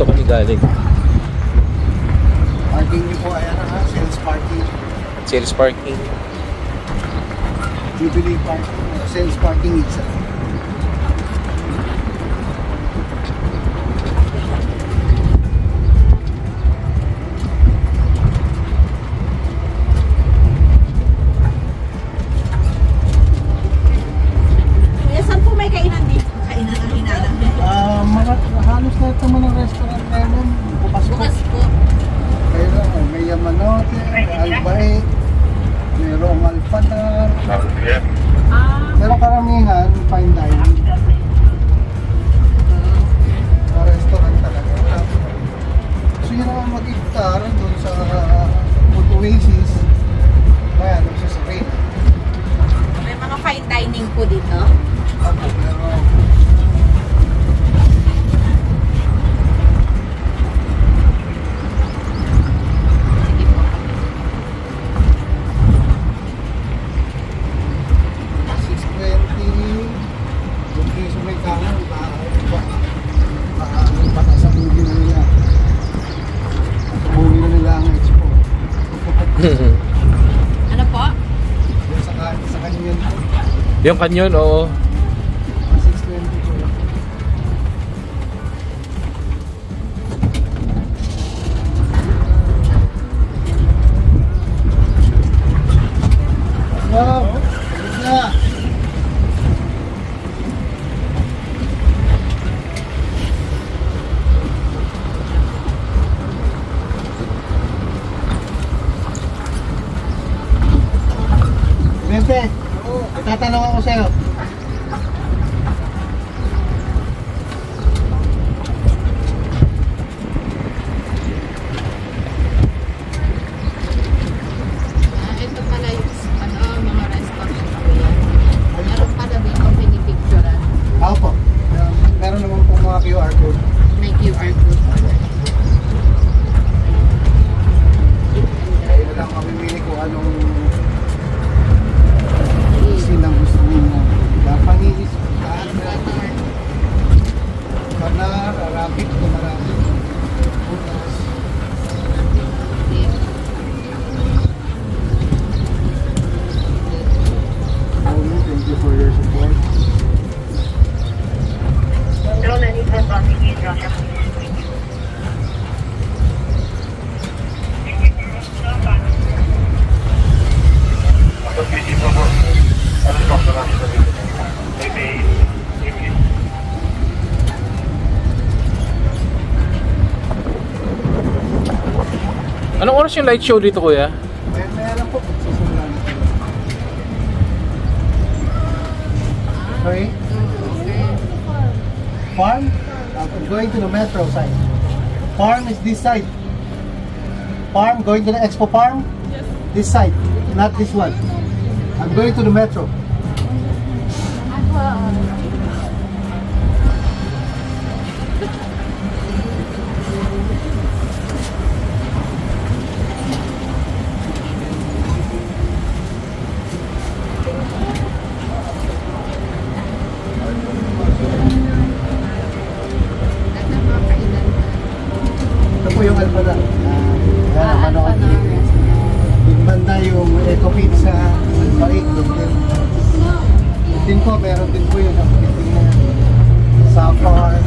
dito kami galing. Parking niyo po, ayan na, sales parking. Sales parking. Jubilee parking, sales parking isa. Halos lahat naman ng restaurant meron. Bukas po. Mayroon, may Yamanote, Albae, mayroong Alpanar. Pero karamihan, fine dining. Restaurant talaga. Gusto nyo naman mag-iftar doon sa Food Oasis. Kaya, nagsasabi. May mga fine dining po dito? Ako, pero ano po? Sa kanyon po. Yung kanyon, oo. 620 po. Wow! Isa! Bente, tatanong ako sa'yo. Ito pala yung mga restaurant po yan. Meron pala dito pinipicturean. Ako po. Meron naman po mga QR code. May QR code pala. Kaya na lang mamimili kung anong silang gusto ninyo. Japanese, Kanar, Arabic, Arabic, Butas. Thank you for your support. Anong oras yung light show dito, kuya? May alam po. Susunod. Sorry? Farm? I'm going to the metro side. Farm is this side. Farm, going to the Expo Farm? Yes. This side, not this one. I'm going to the metro. Ito po yung Alpanar. Yung banda yung Eco Pizza, Alpaik, din po, meron din po yung Safar.